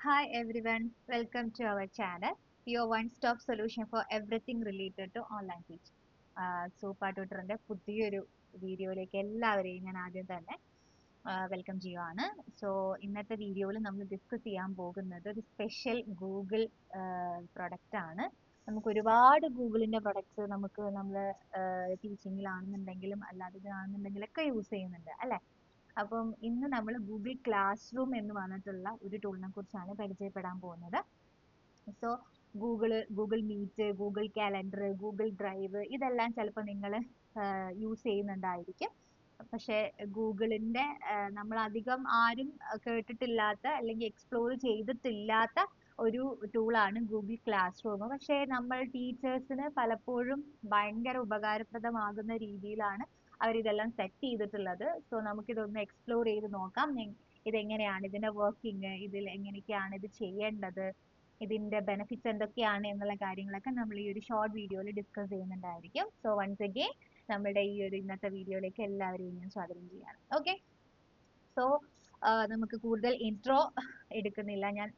Hi everyone, welcome to our channel, your one-stop solution for everything related to online teaching. പാട്ടുട്ടറിന്റെ പുതിയൊരു വീഡിയോയിലേക്ക് എല്ലാവരെയും ഞാൻ ആദ്യം തന്നെ വെൽക്കം ചെയ്യുവാണ്. ഇന്നത്തെ വീഡിയോയിൽ നമ്മൾ ഡിസ്കസ് ചെയ്യാൻ പോകുന്നത് ഒരു സ്പെഷ്യൽ ഗൂഗിൾ പ്രൊഡക്റ്റ് ആണ്. നമുക്ക് ഒരുപാട് ഗൂഗിളിന്റെ പ്രൊഡക്ട്സ് നമുക്ക് നമ്മൾ ടീച്ചിങ്ങിലാണെന്നുണ്ടെങ്കിലും അല്ലാത്തതാണെന്നുണ്ടെങ്കിലൊക്കെ യൂസ് ചെയ്യുന്നുണ്ട് അല്ലെ. അപ്പം ഇന്ന് നമ്മൾ ഗൂഗിൾ ക്ലാസ് റൂം എന്ന് പറഞ്ഞിട്ടുള്ള ഒരു ടൂളിനെ കുറിച്ചാണ് പരിചയപ്പെടാൻ പോകുന്നത്. So Google Meet, Google calendar, Google drive ഇതെല്ലാം ചിലപ്പോൾ നിങ്ങൾ യൂസ് ചെയ്യുന്നുണ്ടായിരിക്കും. പക്ഷെ ഗൂഗിളിന്റെ നമ്മൾ അധികം ആരും കേട്ടിട്ടില്ലാത്ത അല്ലെങ്കിൽ എക്സ്പ്ലോർ ചെയ്തിട്ടില്ലാത്ത ഒരു ടൂളാണ് ഗൂഗിൾ ക്ലാസ് റൂം. പക്ഷെ നമ്മൾ ടീച്ചേഴ്സിന് പലപ്പോഴും ഭയങ്കര ഉപകാരപ്രദമാകുന്ന രീതിയിലാണ് അവരിതെല്ലാം സെറ്റ് ചെയ്തിട്ടുള്ളത്. സോ നമുക്കിതൊന്ന് എക്സ്പ്ലോർ ചെയ്ത് നോക്കാം. ഇതെങ്ങനെയാണ് ഇതിന്റെ വർക്കിംഗ്, ഇതിൽ എങ്ങനെയൊക്കെയാണ് ഇത് ചെയ്യേണ്ടത്, ഇതിന്റെ ബെനിഫിറ്റ്സ് എന്തൊക്കെയാണ് എന്നുള്ള കാര്യങ്ങളൊക്കെ നമ്മൾ ഈ ഒരു ഷോർട്ട് വീഡിയോയിൽ ഡിസ്കസ് ചെയ്യുന്നുണ്ടായിരിക്കും. സോ വൺസ് അഗെയിൻ നമ്മുടെ ഈ ഒരു ഇന്നത്തെ വീഡിയോയിലേക്ക് എല്ലാവരെയും ഞാൻ സ്വാഗതം ചെയ്യാണ്. ഓക്കെ, സോ നമുക്ക് കൂടുതൽ ഇൻട്രോ എടുക്കുന്നില്ല, ഞാൻ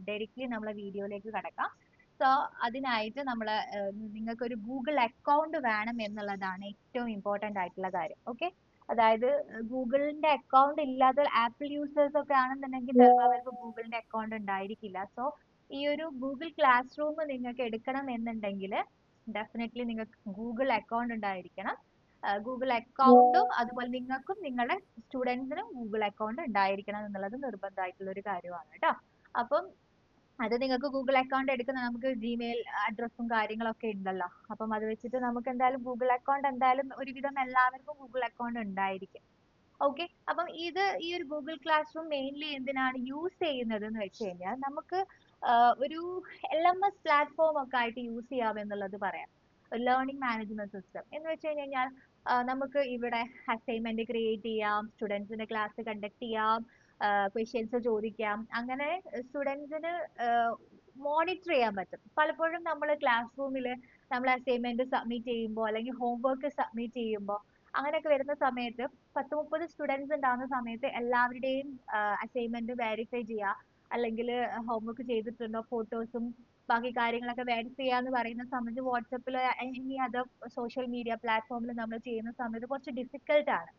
ഡയറക്റ്റ്ലി നമ്മളെ വീഡിയോയിലേക്ക് കടക്കാം. സോ അതിനായിട്ട് നമ്മൾ നിങ്ങൾക്കൊരു ഗൂഗിൾ അക്കൗണ്ട് വേണം എന്നുള്ളതാണ് ഏറ്റവും ഇമ്പോർട്ടൻ്റ് ആയിട്ടുള്ള കാര്യം. ഓക്കെ, അതായത് ഗൂഗിളിന്റെ അക്കൗണ്ട് ഇല്ലാത്ത ആപ്പിൾ യൂസേഴ്സ് ഒക്കെ ആണെന്നുണ്ടെങ്കിൽ ചിലപ്പോൾ അവർക്ക് ഗൂഗിളിന്റെ അക്കൗണ്ട് ഉണ്ടായിരിക്കില്ല. സോ ഈ ഒരു ഗൂഗിൾ ക്ലാസ് റൂം നിങ്ങൾക്ക് എടുക്കണം എന്നുണ്ടെങ്കിൽ ഡെഫിനറ്റ്ലി നിങ്ങൾക്ക് ഗൂഗിൾ അക്കൗണ്ട് ഉണ്ടായിരിക്കണം. ഗൂഗിൾ അക്കൗണ്ടും അതുപോലെ നിങ്ങൾക്കും നിങ്ങളുടെ സ്റ്റുഡൻസിനും ഗൂഗിൾ അക്കൗണ്ട് ഉണ്ടായിരിക്കണം എന്നുള്ളത് നിർബന്ധമായിട്ടുള്ള ഒരു കാര്യമാണ് കേട്ടോ. അപ്പം അത് നിങ്ങൾക്ക് ഗൂഗിൾ അക്കൗണ്ട് എടുക്കുന്ന നമുക്ക് ജിമെയിൽ അഡ്രസ്സും കാര്യങ്ങളൊക്കെ ഉണ്ടല്ലോ. അപ്പം അത് വെച്ചിട്ട് നമുക്ക് എന്തായാലും ഗൂഗിൾ അക്കൗണ്ട് എന്തായാലും ഒരുവിധം എല്ലാവർക്കും ഗൂഗിൾ അക്കൗണ്ട് ഉണ്ടായിരിക്കും. ഓക്കെ, അപ്പം ഈ ഒരു ഗൂഗിൾ ക്ലാസ് റൂം മെയിൻലി എന്തിനാണ് യൂസ് ചെയ്യുന്നത് എന്ന് വെച്ച് കഴിഞ്ഞാൽ നമുക്ക് ഒരു LMS പ്ലാറ്റ്ഫോം ഒക്കെ ആയിട്ട് യൂസ് ചെയ്യാം എന്നുള്ളത് പറയാം. ലേണിംഗ് മാനേജ്മെന്റ് സിസ്റ്റം എന്ന് വെച്ച് കഴിഞ്ഞാൽ നമുക്ക് ഇവിടെ അസൈൻമെന്റ് ക്രിയേറ്റ് ചെയ്യാം, സ്റ്റുഡൻസിന്റെ ക്ലാസ് കണ്ടക്ട് ചെയ്യാം, ക്വസ്റ്റ്യൻസ് ചോദിക്കാം. അങ്ങനെ സ്റ്റുഡൻസിന് മോണിറ്റർ ചെയ്യാൻ പറ്റും. പലപ്പോഴും നമ്മൾ ക്ലാസ് റൂമിൽ നമ്മൾ അസൈൻമെന്റ് സബ്മിറ്റ് ചെയ്യുമ്പോൾ അല്ലെങ്കിൽ ഹോംവർക്ക് സബ്മിറ്റ് ചെയ്യുമ്പോൾ അങ്ങനെയൊക്കെ വരുന്ന സമയത്ത് 10-30 സ്റ്റുഡൻസ് ഉണ്ടാകുന്ന സമയത്ത് എല്ലാവരുടെയും അസൈൻമെന്റ് വെരിഫൈ ചെയ്യുക, അല്ലെങ്കിൽ ഹോംവർക്ക് ചെയ്തിട്ടുണ്ടോ ഫോട്ടോസും ബാക്കി കാര്യങ്ങളൊക്കെ വെരിഫൈ ചെയ്യാന്ന് പറയുന്ന സമയത്ത് വാട്സപ്പിൽ ഇനി അതർ സോഷ്യൽ മീഡിയ പ്ലാറ്റ്ഫോമിൽ നമ്മൾ ചെയ്യുന്ന സമയത്ത് കുറച്ച് ഡിഫിക്കൽട്ട് ആണ്.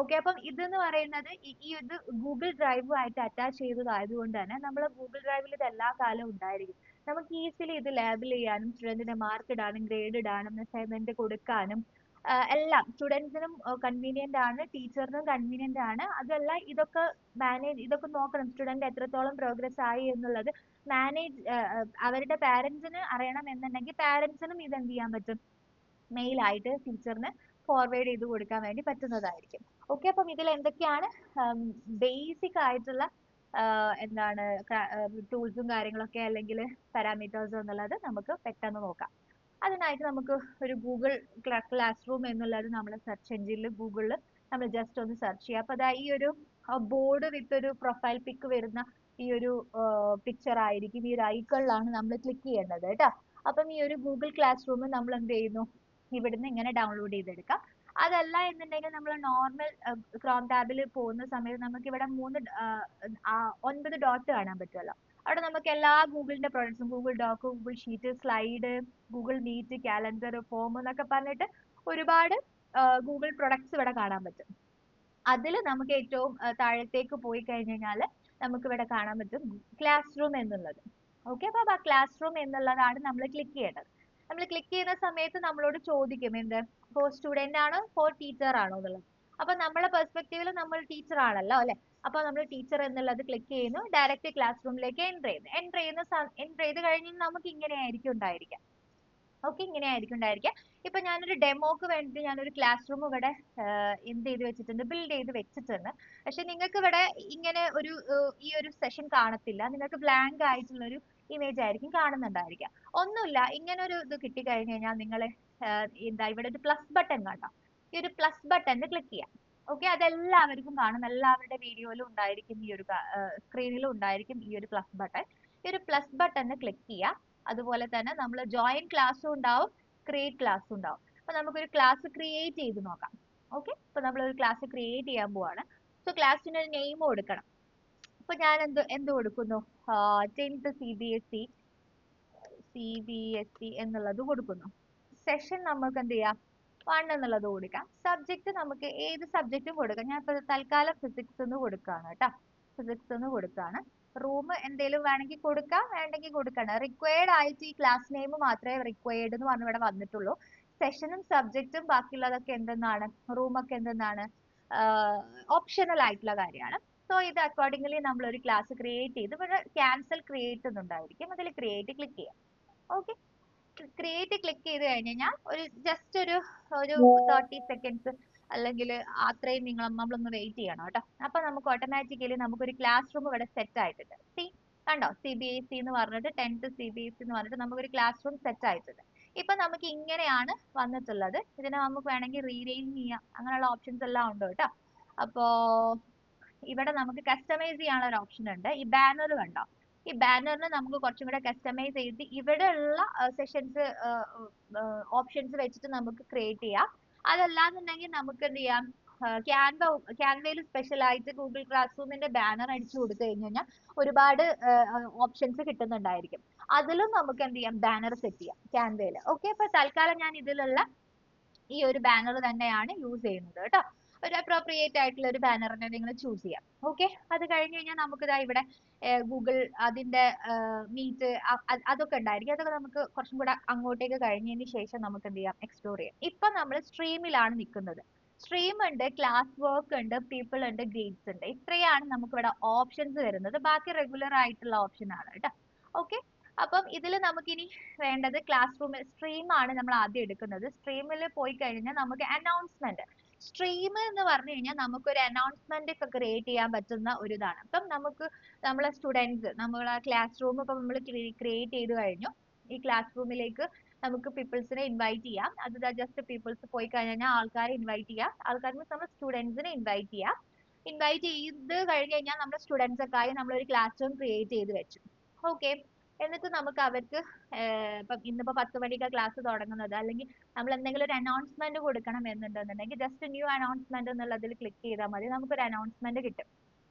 ഓക്കെ, അപ്പം ഇതെന്ന് പറയുന്നത് ഇത് ഗൂഗിൾ ഡ്രൈവുമായിട്ട് അറ്റാച്ച് ചെയ്തതായതുകൊണ്ട് തന്നെ നമ്മൾ ഗൂഗിൾ ഡ്രൈവിൽ ഇത് എല്ലാ കാലവും ഉണ്ടായിരിക്കും. നമുക്ക് ഈസിലി ഇത് ലേബിൾ ചെയ്യാനും സ്റ്റുഡന്റിന്റെ മാർക്ക് ഇടാനും ഗ്രേഡ് ഇടാനും അസൈൻമെന്റ് കൊടുക്കാനും എല്ലാം സ്റ്റുഡൻസിനും കൺവീനിയന്റ് ആണ്, ടീച്ചറിനും കൺവീനിയന്റ് ആണ്. അതല്ല ഇതൊക്കെ നോക്കണം, സ്റ്റുഡന്റ് എത്രത്തോളം പ്രോഗ്രസ് ആയി എന്നുള്ളത് മാനേജ് അവരുടെ പാരന്റ്സിന് അറിയണം എന്നുണ്ടെങ്കിൽ പാരന്റ്സിനും ഇത് എന്ത് ചെയ്യാൻ പറ്റും, മെയിൽ ആയിട്ട് ടീച്ചറിന് ഫോർവേഡ് ചെയ്ത് കൊടുക്കാൻ വേണ്ടി പറ്റുന്നതായിരിക്കും. ഓക്കെ, അപ്പം ഇതിൽ എന്തൊക്കെയാണ് ബേസിക് ആയിട്ടുള്ള എന്താണ് ടൂൾസും കാര്യങ്ങളൊക്കെ അല്ലെങ്കിൽ പാരാമീറ്റേഴ്സും എന്നുള്ളത് നമുക്ക് പെട്ടെന്ന് നോക്കാം. അതിനായിട്ട് നമുക്ക് ഒരു ഗൂഗിൾ ക്ലാസ് റൂം എന്നുള്ളത് നമ്മൾ സെർച്ച് എഞ്ചിനിൽ ഗൂഗിളിൽ നമ്മൾ ജസ്റ്റ് ഒന്ന് സെർച്ച് ചെയ്യുക. അപ്പൊ അതാ ഈ ഒരു ബോർഡ് വിത്ത് ഒരു പ്രൊഫൈൽ പിക്ക് വരുന്ന ഈ ഒരു പിക്ചർ ആയിരിക്കും, ഈ ഒരു ഐക്കണിലാണ് നമ്മൾ ക്ലിക്ക് ചെയ്യേണ്ടത് കേട്ടോ. അപ്പം ഈ ഒരു ഗൂഗിൾ ക്ലാസ് റൂം നമ്മൾ എന്ത് ചെയ്യുന്നു, ഇവിടുന്ന് ഇങ്ങനെ ഡൗൺലോഡ് ചെയ്തെടുക്കാം. അതല്ല എന്നുണ്ടെങ്കിൽ നമ്മൾ നോർമൽ ക്രോം ടാബിൽ പോകുന്ന സമയത്ത് നമുക്ക് ഇവിടെ 9 ഡോട്ട് കാണാൻ പറ്റുമല്ലോ. അവിടെ നമുക്ക് എല്ലാ ഗൂഗിളിന്റെ പ്രോഡക്ട്സും Google doc, Google sheet, slide, Google meet, calendar, form എന്നൊക്കെ പറഞ്ഞിട്ട് ഒരുപാട് ഗൂഗിൾ പ്രൊഡക്ട്സ് ഇവിടെ കാണാൻ പറ്റും. അതിൽ നമുക്ക് ഏറ്റവും താഴത്തേക്ക് പോയി കഴിഞ്ഞ് കഴിഞ്ഞാൽ നമുക്ക് ഇവിടെ കാണാൻ പറ്റും ക്ലാസ് റൂം എന്നുള്ളത്. ഓക്കെ, അപ്പൊ ആ ക്ലാസ് റൂം എന്നുള്ളതാണ് നമ്മൾ ക്ലിക്ക് ചെയ്യേണ്ടത്. നമ്മൾ ക്ലിക്ക് ചെയ്യുന്ന സമയത്ത് നമ്മളോട് ചോദിക്കും എന്ത്, ഫോർ സ്റ്റുഡന്റ് ആണോ ഫോർ ടീച്ചർ ആണോ എന്നുള്ളത്. അപ്പൊ നമ്മളെ പെർസ്പെക്റ്റീവിൽ നമ്മൾ ടീച്ചർ ആണല്ലോ അല്ലെ. അപ്പൊ നമ്മൾ ടീച്ചർ എന്നുള്ളത് ക്ലിക്ക് ചെയ്യുന്നു, ഡയറക്റ്റ് ക്ലാസ് റൂമിലേക്ക് എൻ്റർ ചെയ്ത് കഴിഞ്ഞ് നമുക്ക് ഇങ്ങനെയായിരിക്കും ഉണ്ടായിരിക്കുക. ഓക്കെ, ഇങ്ങനെയായിരിക്കും ഉണ്ടായിരിക്കുക. ഇപ്പൊ ഞാനൊരു ഡെമോക്ക് വേണ്ടിയിട്ട് ഞാനൊരു ക്ലാസ് റൂം ഇവിടെ എന്ത് ചെയ്ത് വെച്ചിട്ടുണ്ട്, ബിൽഡ് ചെയ്ത് വെച്ചിട്ടുണ്ട്. പക്ഷെ നിങ്ങൾക്ക് ഇവിടെ ഇങ്ങനെ ഒരു ഈ ഒരു സെഷൻ കാണത്തില്ല, നിങ്ങൾക്ക് ബ്ലാങ്ക് ആയിട്ടുള്ള ഒരു ഇമേജ് ആയിരിക്കും കാണുന്നുണ്ടായിരിക്കുക. ഒന്നുമില്ല, ഇങ്ങനെ ഒരു ഇത് കിട്ടിക്കഴിഞ്ഞ് കഴിഞ്ഞാൽ നിങ്ങൾ എന്താ ഇവിടെ ഒരു പ്ലസ് ബട്ടൺ കണ്ടോ, ഈ ഒരു പ്ലസ് ബട്ടണിൽ ക്ലിക്ക് ചെയ്യാം. ഓക്കെ, അതെല്ലാവർക്കും കാണും, എല്ലാവരുടെ വീഡിയോയിലും ഉണ്ടായിരിക്കും, ഈ ഒരു സ്ക്രീനിലും ഉണ്ടായിരിക്കും ഈ ഒരു പ്ലസ് ബട്ടൺ. ഈ ഒരു പ്ലസ് ബട്ടണിൽ ക്ലിക്ക് ചെയ്യാം. അതുപോലെ തന്നെ നമ്മൾ ജോയിൻ ക്ലാസ്സും ഉണ്ടാവും, ക്രിയേറ്റ് ക്ലാസ്സും ഉണ്ടാവും. അപ്പൊ നമുക്കൊരു ക്ലാസ് ക്രിയേറ്റ് ചെയ്ത് നോക്കാം. ഓക്കെ, അപ്പൊ നമ്മൾ ഒരു ക്ലാസ് ക്രിയേറ്റ് ചെയ്യാൻ പോവാണ്. സോ ക്ലാസ്സിന് ഒരു നെയിം കൊടുക്കണം. അപ്പൊ ഞാൻ എന്ത് കൊടുക്കുന്നു? 10th CBSE എന്നുള്ളത് കൊടുക്കുന്നു. സെഷൻ നമുക്ക് എന്ത് ചെയ്യാം? 1 എന്നുള്ളത് കൊടുക്കാം. സബ്ജക്ട് നമുക്ക് ഏത് സബ്ജക്റ്റും കൊടുക്കാം. ഞാൻ ഇപ്പൊ തൽക്കാലം ഫിസിക്സ് എന്ന് കൊടുക്കാണ് കേട്ടോ. ഫിസിക്സ് എന്ന് കൊടുക്കാണ്. റൂം എന്തെങ്കിലും വേണമെങ്കിൽ കൊടുക്കാം, വേണ്ടെങ്കിൽ കൊടുക്കണം. റിക്വയർഡ് ആയിട്ട് ഈ ക്ലാസ് നെയിം മാത്രമേ റിക്വയർഡ് എന്ന് പറഞ്ഞ് ഇവിടെ വന്നിട്ടുള്ളൂ. സെഷനും സബ്ജക്റ്റും ബാക്കിയുള്ളതൊക്കെ എന്തെന്നാണ്? റൂമൊക്കെ എന്തെന്നാണ്? ഓപ്ഷണൽ ആയിട്ടുള്ള കാര്യമാണ്. സോ ഇത് അക്കോർഡിംഗ്ലി നമ്മൾ ഒരു ക്ലാസ് ക്രിയേറ്റ് ചെയ്ത് ഇവിടെ ക്യാൻസൽ ക്രിയേറ്റ് എന്നുണ്ടായിരിക്കും. അതിൽ ക്രിയേറ്റ് ക്ലിക്ക് ചെയ്യാം. ഓക്കെ, ക്രിയേറ്റ് ക്ലിക്ക് ചെയ്ത് കഴിഞ്ഞ് കഴിഞ്ഞാൽ ഒരു ജസ്റ്റ് ഒരു 30 സെക്കൻഡ്സ് അല്ലെങ്കിൽ അത്രയും നമ്മളൊന്ന് വെയിറ്റ് ചെയ്യണം കേട്ടോ. അപ്പൊ നമുക്ക് ഓട്ടോമാറ്റിക്കലി നമുക്കൊരു ക്ലാസ് റൂം ഇവിടെ സെറ്റ് ആയിട്ടുണ്ട്. സി കണ്ടോ, CBSE എന്ന് പറഞ്ഞിട്ട് 10th CBSE എന്ന് പറഞ്ഞിട്ട് നമുക്കൊരു ക്ലാസ് റൂം സെറ്റ് ആയിട്ടുണ്ട്. ഇപ്പൊ നമുക്ക് ഇങ്ങനെയാണ് വന്നിട്ടുള്ളത്. ഇതിനെ നമുക്ക് വേണമെങ്കിൽ റീനെയിം ചെയ്യാം, അങ്ങനെയുള്ള ഓപ്ഷൻസ് എല്ലാം ഉണ്ട് കേട്ടോ. അപ്പോ ഇവിടെ നമുക്ക് കസ്റ്റമൈസ് ചെയ്യാനുള്ള ഒരു ഓപ്ഷൻ ഉണ്ട്. ഈ ബാനർ കണ്ടോ, ഈ ബാനറിന് നമുക്ക് കുറച്ചും കൂടെ കസ്റ്റമൈസ് ചെയ്ത് ഇവിടെയുള്ള സെഷൻസ് ഓപ്ഷൻസ് വെച്ചിട്ട് നമുക്ക് ക്രിയേറ്റ് ചെയ്യാം. അതല്ലാന്നുണ്ടെങ്കിൽ നമുക്ക് എന്ത് ചെയ്യാം, ക്യാൻവയിൽ സ്പെഷ്യൽ ആയിട്ട് ഗൂഗിൾ ക്ലാസ് റൂമിന്റെ ബാനർ അടിച്ചു കൊടുത്തു കഴിഞ്ഞു കഴിഞ്ഞാൽ ഒരുപാട് ഓപ്ഷൻസ് കിട്ടുന്നുണ്ടായിരിക്കും. അതിലും നമുക്ക് എന്ത് ചെയ്യാം, ബാനർ സെറ്റ് ചെയ്യാം ക്യാൻവയിൽ. ഓക്കെ, അപ്പൊ തൽക്കാലം ഞാൻ ഇതിലുള്ള ഈ ഒരു ബാനർ തന്നെയാണ് യൂസ് ചെയ്യുന്നത് കേട്ടോ. ഒരു അപ്രോപ്രിയേറ്റ് ആയിട്ടുള്ള ഒരു ബാനറിനെ നിങ്ങൾ ചൂസ് ചെയ്യാം. ഓക്കെ, അത് കഴിഞ്ഞ് കഴിഞ്ഞാൽ നമുക്ക് ഇതാ ഇവിടെ ഗൂഗിൾ അതിന്റെ മീറ്റ് അതൊക്കെ ഉണ്ടായിരിക്കും. അതൊക്കെ നമുക്ക് കുറച്ചും കൂടെ അങ്ങോട്ടേക്ക് കഴിഞ്ഞതിന് ശേഷം നമുക്ക് എന്ത് ചെയ്യാം, എക്സ്പ്ലോർ ചെയ്യാം. ഇപ്പൊ നമ്മൾ സ്ട്രീമിലാണ് നിൽക്കുന്നത്. സ്ട്രീം ഉണ്ട്, ക്ലാസ് വർക്ക് ഉണ്ട്, പീപ്പിൾ ഉണ്ട്, ഗ്രേഡ്സ് ഉണ്ട്. ഇത്രയാണ് നമുക്ക് ഇവിടെ ഓപ്ഷൻസ് വരുന്നത്. ബാക്കി റെഗുലർ ആയിട്ടുള്ള ഓപ്ഷൻ ആണ് കേട്ടോ. ഓക്കെ, അപ്പം ഇതിൽ നമുക്കിനി വേണ്ടത് ക്ലാസ് റൂം സ്ട്രീം ആണ് നമ്മൾ ആദ്യം എടുക്കുന്നത്. സ്ട്രീമിൽ പോയി കഴിഞ്ഞാൽ നമുക്ക് അനൗൺസ്മെന്റ്, സ്ട്രീം എന്ന് പറഞ്ഞു കഴിഞ്ഞാൽ നമുക്കൊരു അനൗൺസ്മെന്റ് ഒക്കെ ക്രിയേറ്റ് ചെയ്യാൻ പറ്റുന്ന ഒരു ഇതാണ്. അപ്പം നമുക്ക് നമ്മളെ സ്റ്റുഡൻസ് നമ്മളെ ക്ലാസ് റൂം ഇപ്പം നമ്മൾ ക്രിയേറ്റ് ചെയ്ത് കഴിഞ്ഞു. ഈ ക്ലാസ് റൂമിലേക്ക് നമുക്ക് പീപ്പിൾസിനെ ഇൻവൈറ്റ് ചെയ്യാം. അത് ജസ്റ്റ് പീപ്പിൾസ് പോയി കഴിഞ്ഞാൽ ആൾക്കാരെ ഇൻവൈറ്റ് ചെയ്യാം. ആൾക്കാർ മീൻസ് നമ്മൾ സ്റ്റുഡൻസിനെ ഇൻവൈറ്റ് ചെയ്യാം. ഇൻവൈറ്റ് ചെയ്ത് കഴിഞ്ഞ് കഴിഞ്ഞാൽ നമ്മുടെ സ്റ്റുഡൻസ് ഒക്കെ ആയി നമ്മളൊരു ക്ലാസ് റൂം ക്രിയേറ്റ് ചെയ്ത് വെച്ചു. ഓക്കെ, എന്നിട്ട് നമുക്ക് അവർക്ക് ഇപ്പം ഇന്നിപ്പോ 10 മണിക്കാണ് ക്ലാസ് തുടങ്ങുന്നത്, അല്ലെങ്കിൽ നമ്മൾ എന്തെങ്കിലും ഒരു അനൗൺസ്മെന്റ് കൊടുക്കണം എന്നുണ്ടെന്നുണ്ടെങ്കിൽ ജസ്റ്റ് ന്യൂ അനൗൺസ്മെന്റ് എന്നുള്ളതിൽ ക്ലിക്ക് ചെയ്താൽ മതി, നമുക്കൊരു അനൗൺസ്മെന്റ് കിട്ടും.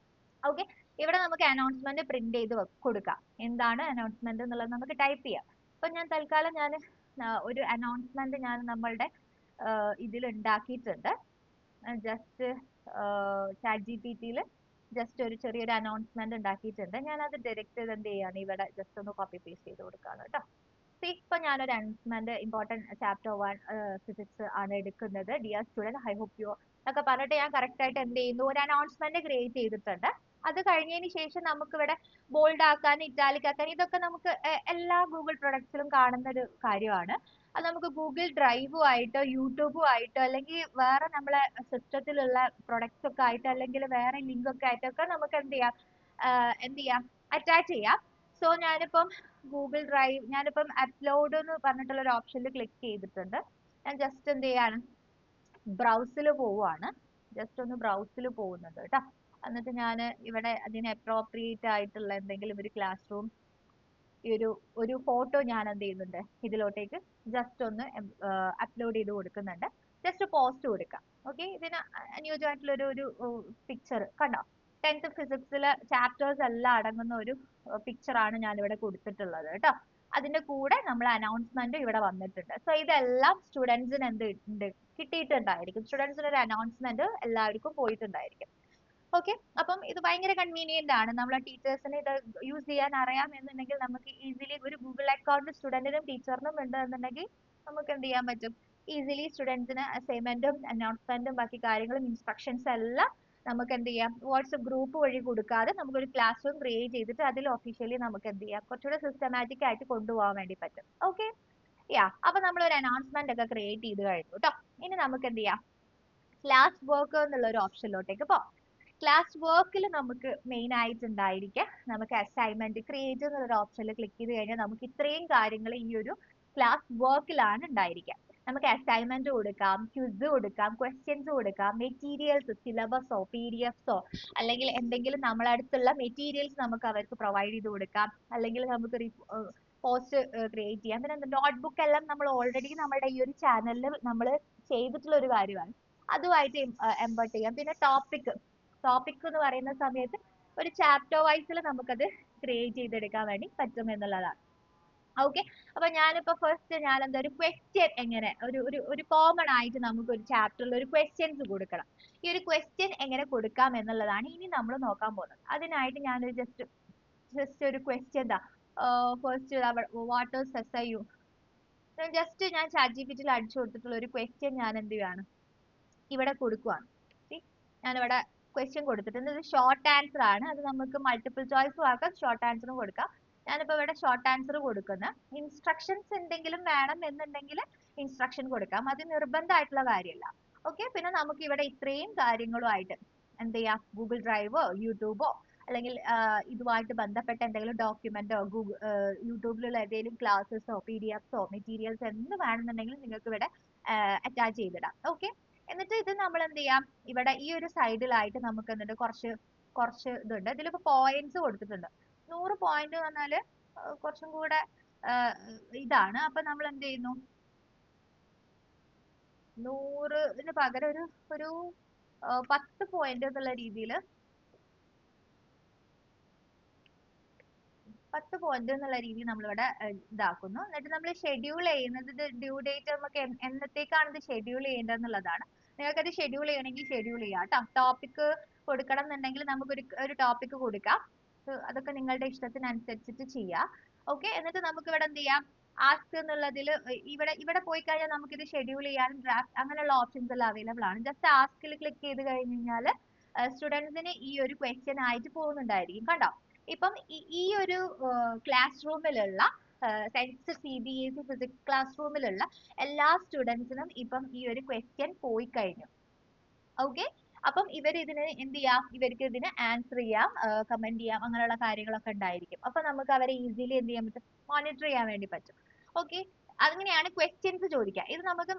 ഓക്കെ, ഇവിടെ നമുക്ക് അനൗൺസ്മെന്റ് പ്രിന്റ് ചെയ്ത് കൊടുക്കാം. എന്താണ് അനൗൺസ്മെന്റ് എന്നുള്ളത് നമുക്ക് ടൈപ്പ് ചെയ്യാം. അപ്പൊ ഞാൻ തൽക്കാലം ഒരു അനൗൺസ്മെന്റ് ഞാൻ നമ്മളുടെ ഇതിൽ ഉണ്ടാക്കിയിട്ടുണ്ട്. ജസ്റ്റ് ChatGPT ജസ്റ്റ് ഒരു ചെറിയൊരു അനൗൺസ്മെന്റ് ഉണ്ടാക്കിയിട്ടുണ്ട്. ഞാൻ അത് ഡയറക്റ്റ് ചെയ്ത് എന്ത് ചെയ്യാണ്, ഇവിടെ ജസ്റ്റ് ഒന്ന് കോപ്പി പേസ്റ്റ് ചെയ്ത് കൊടുക്കുകയാണ് കേട്ടോ. ഇപ്പൊ ഞാനൊരു അനൗൺസ്മെന്റ് ഇമ്പോർട്ടന്റ് ചാപ്റ്റർ 1 ഫിസിക്സ് ആണ് എടുക്കുന്നത്. Dear student, I hope you എന്നൊക്കെ പറഞ്ഞിട്ട് ഞാൻ കറക്റ്റ് ആയിട്ട് എന്ത് ചെയ്യുന്നു, ഒരു അനൗൺസ്മെന്റ് ക്രിയേറ്റ് ചെയ്തിട്ടുണ്ട്. അത് കഴിഞ്ഞതിന് ശേഷം നമുക്ക് ഇവിടെ ബോൾഡ് ആക്കാൻ, ഇറ്റാലിക് ആക്കാൻ, ഇതൊക്കെ നമുക്ക് എല്ലാ ഗൂഗിൾ പ്രൊഡക്ട്സിലും കാണുന്ന ഒരു കാര്യമാണ്. അത് നമുക്ക് ഗൂഗിൾ ഡ്രൈവും ആയിട്ടോ യൂട്യൂബും ആയിട്ടോ അല്ലെങ്കിൽ വേറെ നമ്മളെ സിസ്റ്റത്തിലുള്ള പ്രൊഡക്ട്സ് ഒക്കെ ആയിട്ടോ അല്ലെങ്കിൽ വേറെ ലിങ്ക് ഒക്കെ ആയിട്ടൊക്കെ നമുക്ക് എന്ത് ചെയ്യാം, അറ്റാച്ച് ചെയ്യാം. സോ ഞാനിപ്പം ഗൂഗിൾ ഡ്രൈവ്, ഞാനിപ്പം അപ്ലോഡ് എന്ന് പറഞ്ഞിട്ടുള്ള ഒരു ഓപ്ഷനിൽ ക്ലിക്ക് ചെയ്തിട്ടുണ്ട്. ഞാൻ ജസ്റ്റ് എന്ത് ചെയ്യാണ്, ബ്രൗസിൽ പോവുകയാണ്. ജസ്റ്റ് ഒന്ന് ബ്രൗസിൽ പോകുന്നുണ്ട് കേട്ടോ. എന്നിട്ട് ഞാൻ ഇവിടെ അതിന് അപ്രോപ്രിയേറ്റ് ആയിട്ടുള്ള എന്തെങ്കിലും ഒരു ക്ലാസ് റൂം ഈ ഒരു ഫോട്ടോ ഞാൻ എന്ത് ചെയ്യുന്നുണ്ട്, ഇതിലോട്ടേക്ക് ജസ്റ്റ് ഒന്ന് അപ്ലോഡ് ചെയ്ത് കൊടുക്കുന്നുണ്ട്. ജസ്റ്റ് പോസ്റ്റ് കൊടുക്കാം. ഓക്കെ, ഇതിന് അനുയോജ്യമായിട്ടുള്ള ഒരു പിക്ചർ കണ്ടോ, 10th ഫിസിക്സിലെ ചാപ്റ്റേഴ്സ് എല്ലാം അടങ്ങുന്ന ഒരു പിക്ചറാണ് ഞാൻ ഇവിടെ കൊടുത്തിട്ടുള്ളത് കേട്ടോ. അതിന്റെ കൂടെ നമ്മൾ അനൗൺസ്മെന്റ് ഇവിടെ വന്നിട്ടുണ്ട്. സോ ഇതെല്ലാം സ്റ്റുഡൻസിന് എന്ത് ഉണ്ട്, കിട്ടിയിട്ടുണ്ടായിരിക്കും. സ്റ്റുഡൻസിന് ഒരു അനൗൺസ്മെന്റ് എല്ലാവർക്കും പോയിട്ടുണ്ടായിരിക്കും. ഓക്കെ, അപ്പം ഇത് ഭയങ്കര കൺവീനിയന്റ് ആണ്. നമ്മളെ ടീച്ചേഴ്സിന് ഇത് യൂസ് ചെയ്യാൻ അറിയാം എന്നുണ്ടെങ്കിൽ നമുക്ക് ഈസിലി ഒരു ഗൂഗിൾ അക്കൗണ്ട് സ്റ്റുഡന്റിനും ടീച്ചറിനും ഉണ്ട് എന്നുണ്ടെങ്കിൽ നമുക്ക് എന്ത് ചെയ്യാൻ പറ്റും, ഈസിലി സ്റ്റുഡൻസിന് അസൈൻമെന്റും അനൗൺസ്മെന്റും ബാക്കി കാര്യങ്ങളും ഇൻസ്ട്രക്ഷൻസ് എല്ലാം നമുക്ക് എന്ത് ചെയ്യാം, വാട്സ്ആപ്പ് ഗ്രൂപ്പ് വഴി കൊടുക്കാതെ നമുക്കൊരു ക്ലാസ് റൂം ക്രിയേറ്റ് ചെയ്തിട്ട് അതിൽ ഒഫീഷ്യലി നമുക്ക് എന്ത് ചെയ്യാം, കുറച്ചുകൂടെ സിസ്റ്റമാറ്റിക് ആയിട്ട് കൊണ്ടുപോകാൻ വേണ്ടി പറ്റും. ഓക്കെ, അപ്പൊ നമ്മൾ ഒരു അനൗൺസ്മെന്റ് ഒക്കെ ക്രിയേറ്റ് ചെയ്ത് കഴിഞ്ഞു കേട്ടോ. ഇനി നമുക്ക് എന്ത് ചെയ്യാം, ക്ലാസ് വർക്ക് എന്നുള്ള ഒരു ഓപ്ഷനിലോട്ടേക്ക് പോകാം. ക്ലാസ് വർക്കിൽ നമുക്ക് മെയിൻ ആയിട്ട് ഉണ്ടായിരിക്കുക, നമുക്ക് അസൈൻമെന്റ് ക്രിയേറ്റ് എന്നുള്ള ഓപ്ഷനിൽ ക്ലിക്ക് ചെയ്ത് കഴിഞ്ഞാൽ നമുക്ക് ഇത്രയും കാര്യങ്ങൾ ഈ ഒരു ക്ലാസ് വർക്കിലാണ് ഉണ്ടായിരിക്കുക. നമുക്ക് അസൈൻമെന്റ് കൊടുക്കാം, ക്വിസ് കൊടുക്കാം, ക്വസ്റ്റ്യൻസ് കൊടുക്കാം, മെറ്റീരിയൽസ് സിലബസോ PDFsോ അല്ലെങ്കിൽ എന്തെങ്കിലും നമ്മളെ അടുത്തുള്ള മെറ്റീരിയൽസ് നമുക്ക് അവർക്ക് പ്രൊവൈഡ് ചെയ്ത് കൊടുക്കാം. അല്ലെങ്കിൽ നമുക്ക് പോസ്റ്റ് ക്രിയേറ്റ് ചെയ്യാം. പിന്നെ നോട്ട്ബുക്ക് എല്ലാം നമ്മൾ ഓൾറെഡി നമ്മുടെ ഈ ഒരു ചാനലിൽ നമ്മൾ ചെയ്തിട്ടുള്ള ഒരു കാര്യമാണ്. അതുമായിട്ട് എംബർട്ട് ചെയ്യാം. പിന്നെ ടോപ്പിക് എന്ന് പറയുന്ന സമയത്ത് ഒരു ചാപ്റ്റർ വൈസിൽ നമുക്കത് ക്രിയേറ്റ് ചെയ്തെടുക്കാൻ വേണ്ടി പറ്റും എന്നുള്ളതാണ്. ഓക്കെ, അപ്പൊ ഞാനിപ്പോ ഫസ്റ്റ് ഞാൻ എന്താ ഒരു ക്വസ്റ്റ്യൻ എങ്ങനെ ഒരു കോമൺ ആയിട്ട് നമുക്ക് ഒരു ചാപ്റ്ററിൽ ഒരു ക്വസ്റ്റ്യൻസ് കൊടുക്കണം. ഈ ഒരു ക്വസ്റ്റ്യൻ എങ്ങനെ കൊടുക്കാം എന്നുള്ളതാണ് ഇനി നമ്മൾ നോക്കാൻ പോകുന്നത്. അതിനായിട്ട് ഞാനൊരു ജസ്റ്റ് ഒരു ക്വസ്റ്റ്യൻ എന്താ first what is SIU, just ഞാൻ ChatGPT അടിച്ചു കൊടുത്തിട്ടുള്ള ഒരു ക്വസ്റ്റ്യൻ ഞാൻ എന്ത് ചെയ്യാണ് ഇവിടെ കൊടുക്കുവാണ്. ഞാനിവിടെ ക്വസ്റ്റ്യൻ കൊടുത്തിട്ടുണ്ട്. ഇത് ഷോർട്ട് ആൻസർ ആണ്. അത് നമുക്ക് മൾട്ടിപ്പിൾ ചോയ്സും ആക്കാം, ഷോർട്ട് ആൻസറും കൊടുക്കാം. ഞാനിപ്പോ ഇവിടെ ഷോർട്ട് ആൻസർ കൊടുക്കുന്ന ഇൻസ്ട്രക്ഷൻസ് എന്തെങ്കിലും വേണം എന്നുണ്ടെങ്കിൽ ഇൻസ്ട്രക്ഷൻ കൊടുക്കാം. അത് നിർബന്ധമായിട്ടുള്ള കാര്യമല്ല. ഓക്കെ, പിന്നെ നമുക്ക് ഇവിടെ ഇത്രയും കാര്യങ്ങളുമായിട്ട് എന്ത് ചെയ്യാം, ഗൂഗിൾ ഡ്രൈവോ യൂട്യൂബോ അല്ലെങ്കിൽ ഇതുമായിട്ട് ബന്ധപ്പെട്ട എന്തെങ്കിലും ഡോക്യുമെന്റോ യൂട്യൂബിലുള്ള ഏതെങ്കിലും ക്ലാസ്സസോ PDFസോ മെറ്റീരിയൽസ് എന്ത് വേണമെന്നുണ്ടെങ്കിലും നിങ്ങൾക്ക് ഇവിടെ അറ്റാച്ച് ചെയ്തിടാം. ഓക്കെ, എന്നിട്ട് ഇത് നമ്മൾ എന്ത് ചെയ്യാം, ഇവിടെ ഈ ഒരു സൈഡിലായിട്ട് നമുക്ക് എന്നിട്ട് കുറച്ച് ഇതുണ്ട്. ഇതിലിപ്പോ പോയിന്റ്സ് കൊടുത്തിട്ടുണ്ട്. 100 പോയിന്റ് എന്ന് പറഞ്ഞാല് കുറച്ചും കൂടെ ഇതാണ്. അപ്പൊ നമ്മൾ എന്ത് ചെയ്യുന്നു, 100ന് പകരം ഒരു 10 പോയിന്റ് എന്നുള്ള രീതിയിൽ 10 പോയിന്റ് എന്നുള്ള രീതിയിൽ നമ്മളിവിടെ ഇതാക്കുന്നു. എന്നിട്ട് നമ്മൾ ഷെഡ്യൂൾ ചെയ്യുന്നത്, ഇത് ഡ്യൂ ഡേറ്റ് നമുക്ക് എന്നത്തേക്കാണ് ഇത് ഷെഡ്യൂൾ ചെയ്യേണ്ടത് എന്നുള്ളതാണ്. നിങ്ങൾക്കത് ഷെഡ്യൂൾ ചെയ്യണമെങ്കിൽ ഷെഡ്യൂൾ ചെയ്യാം കേട്ടോ. ടോപ്പിക് കൊടുക്കണം എന്നുണ്ടെങ്കിൽ നമുക്ക് ഒരു ടോപ്പിക് കൊടുക്കാം. അതൊക്കെ നിങ്ങളുടെ ഇഷ്ടത്തിനനുസരിച്ചിട്ട് ചെയ്യാം. ഓക്കെ, എന്നിട്ട് നമുക്ക് ഇവിടെ എന്ത് ചെയ്യാം, ആസ്ക് എന്നുള്ളതിൽ ഇവിടെ പോയി കഴിഞ്ഞാൽ നമുക്ക് ഇത് ഷെഡ്യൂൾ ചെയ്യാനും ഡ്രാഫ്റ്റ് അങ്ങനെയുള്ള ഓപ്ഷൻസ് എല്ലാം അവൈലബിൾ ആണ്. ജസ്റ്റ് ആസ്കിൽ ക്ലിക്ക് ചെയ്ത് കഴിഞ്ഞ് കഴിഞ്ഞാൽ സ്റ്റുഡൻസിന് ഈ ഒരു ക്വസ്റ്റ്യൻ ആയിട്ട് പോകുന്നുണ്ടായിരിക്കും. കണ്ടോ, ഇപ്പം ഈ ഒരു ക്ലാസ് റൂമിലുള്ള സയൻസ് CBSE ഫിസിക്സ് ക്ലാസ് റൂമിലുള്ള എല്ലാ സ്റ്റുഡൻസിനും ഇപ്പം ഈ ഒരു ക്വസ്റ്റ്യൻ പോയി കഴിഞ്ഞു. ഓക്കെ, അപ്പം ഇവർ ഇതിന് എന്ത് ചെയ്യാം, ഇവർക്ക് ഇതിന് ആൻസർ ചെയ്യാം, കമന്റ് ചെയ്യാം, അങ്ങനെയുള്ള കാര്യങ്ങളൊക്കെ ഉണ്ടായിരിക്കും. അപ്പൊ നമുക്ക് അവരെ ഈസിലി എന്ത് ചെയ്യാൻ പറ്റും, മോണിറ്റർ ചെയ്യാൻ വേണ്ടി പറ്റും. ഓക്കെ, അങ്ങനെയാണ് ക്വസ്റ്റ്യൻസ് ചോദിക്കുക. ഇത് നമുക്ക്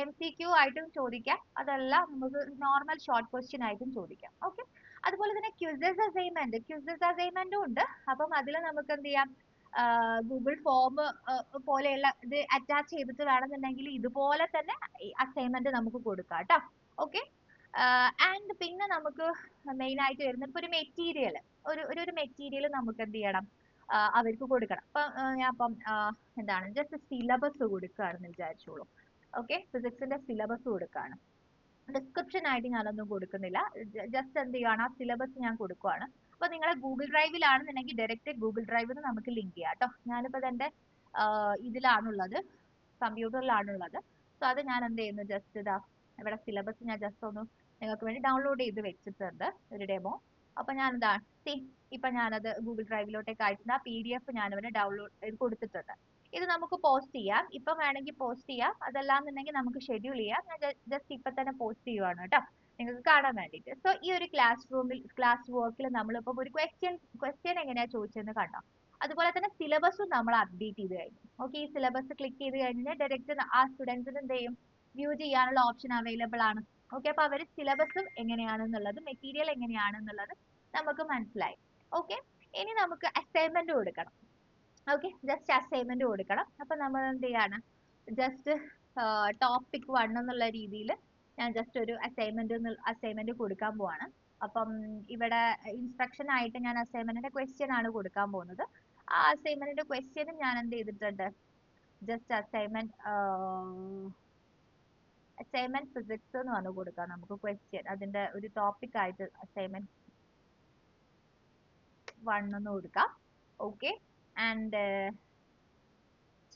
MCQ ആയിട്ടും ചോദിക്കാം, അതല്ല നമുക്ക് നോർമൽ ഷോർട്ട് ക്വസ്റ്റ്യൻ ആയിട്ടും ചോദിക്കാം. ഓക്കെ, അതുപോലെ തന്നെ ക്വിസസ് അസൈൻമെന്റും ഉണ്ട്. അപ്പം അതിൽ നമുക്ക് എന്ത് ചെയ്യാം, ഗൂഗിൾ ഫോം പോലെയുള്ള ഇത് അറ്റാച്ച് ചെയ്തിട്ട് വേണമെന്നുണ്ടെങ്കിൽ ഇതുപോലെ തന്നെ അസൈൻമെന്റ് നമുക്ക് കൊടുക്കാം കേട്ടോ. ഓക്കെ, ആൻഡ് പിന്നെ നമുക്ക് മെയിൻ ആയിട്ട് വരുന്നത് ഇപ്പൊ ഒരു മെറ്റീരിയൽ ഒരു മെറ്റീരിയൽ നമുക്ക് എന്ത് ചെയ്യണം, അവർക്ക് കൊടുക്കണം. ഇപ്പൊ ഞാൻ ഇപ്പം എന്താണ് ജസ്റ്റ് സിലബസ് കൊടുക്കുകയാണെന്ന് വിചാരിച്ചോളൂ. ഓക്കെ, ഫിസിക്സിന്റെ സിലബസ് കൊടുക്കുകയാണ്. ഡിസ്ക്രിപ്ഷൻ ആയിട്ട് ഞാനൊന്നും കൊടുക്കുന്നില്ല, ജസ്റ്റ് എന്ത് ചെയ്യുകയാണ്, ആ സിലബസ് ഞാൻ കൊടുക്കുവാണ്. അപ്പൊ നിങ്ങളെ ഗൂഗിൾ ഡ്രൈവിലാണെന്നുണ്ടെങ്കിൽ ഡയറക്റ്റ് ഗൂഗിൾ ഡ്രൈവിൽ നമുക്ക് ലിങ്ക് ചെയ്യാം കേട്ടോ. ഞാനിപ്പോ എന്റെ ഇതിലാണുള്ളത്, കമ്പ്യൂട്ടറിലാണുള്ളത്. സോ അത് ഞാൻ എന്ത് ചെയ്യുന്നു, ജസ്റ്റ് ഇതാ ഇവിടെ സിലബസ് ഞാൻ ജസ്റ്റ് ഒന്ന് നിങ്ങൾക്ക് വേണ്ടി ഡൗൺലോഡ് ചെയ്ത് വെച്ചിട്ടുണ്ട്, ഒരു ഡെമോ. അപ്പൊ ഞാൻ എന്താ ഇപ്പൊ ഞാനത് ഗൂഗിൾ ഡ്രൈവിലോട്ടേക്ക് അയച്ചിട്ട് ആ PDF ഞാനിവിടെ ഡൗൺലോഡ് ചെയ്ത് കൊടുത്തിട്ടുണ്ട്. ഇത് നമുക്ക് പോസ്റ്റ് ചെയ്യാം, ഇപ്പം വേണമെങ്കിൽ പോസ്റ്റ് ചെയ്യാം, അതല്ലാന്നുണ്ടെങ്കിൽ നമുക്ക് ഷെഡ്യൂൾ ചെയ്യാം. ഞാൻ ജസ്റ്റ് ഇപ്പൊ തന്നെ പോസ്റ്റ് ചെയ്യുവാണ് കേട്ടോ, നിങ്ങൾക്ക് കാണാൻ വേണ്ടിയിട്ട്. സോ ഈ ഒരു ക്ലാസ് വർക്കിൽ നമ്മളിപ്പം ഒരു ക്വസ്റ്റ്യൻ എങ്ങനെയാ ചോദിച്ചതെന്ന് കണ്ടോ. അതുപോലെ തന്നെ സിലബസും നമ്മൾ അപ്ഡേറ്റ് ചെയ്ത് കഴിഞ്ഞു. ഓക്കെ, ഈ സിലബസ് ക്ലിക്ക് ചെയ്ത് കഴിഞ്ഞാൽ ഡയറക്റ്റ് ആ സ്റ്റുഡൻസിന് എന്ത് ചെയ്യും, വ്യൂ ചെയ്യാനുള്ള ഓപ്ഷൻ അവൈലബിൾ ആണ്. ഓക്കെ, അപ്പൊ അവർ സിലബസും എങ്ങനെയാണെന്നുള്ളത്, മെറ്റീരിയൽ എങ്ങനെയാണെന്നുള്ളത് നമുക്ക് മനസ്സിലായി. ഓക്കെ, ഇനി നമുക്ക് അസൈൻമെന്റ് കൊടുക്കണം. ഓക്കെ, ജസ്റ്റ് അസൈൻമെന്റ് കൊടുക്കണം. അപ്പൊ നമ്മൾ എന്ത് ചെയ്യാണ്, ജസ്റ്റ് ടോപ്പിക് 1 എന്നുള്ള രീതിയിൽ ഞാൻ ജസ്റ്റ് ഒരു അസൈൻമെന്റ് കൊടുക്കാൻ പോവാണ്. അപ്പം ഇവിടെ ഇൻസ്ട്രക്ഷൻ ആയിട്ട് ഞാൻ അസൈൻമെന്റിന്റെ ക്വസ്റ്റ്യൻ ആണ് കൊടുക്കാൻ പോകുന്നത്. ആ അസൈൻമെന്റിന്റെ ക്വസ്റ്റ്യനും ഞാൻ എന്ത് ചെയ്തിട്ടുണ്ട്, ജസ്റ്റ് അസൈൻമെന്റ് ഫിസിക്സ് എന്ന് പറഞ്ഞു കൊടുക്കാം നമുക്ക് ക്വസ്റ്റ്യൻ. അതിന്റെ ഒരു ടോപ്പിക് ആയിട്ട് അസൈൻമെന്റ് 1 എന്ന് കൊടുക്കാം. ഓക്കെ, ആൻഡ്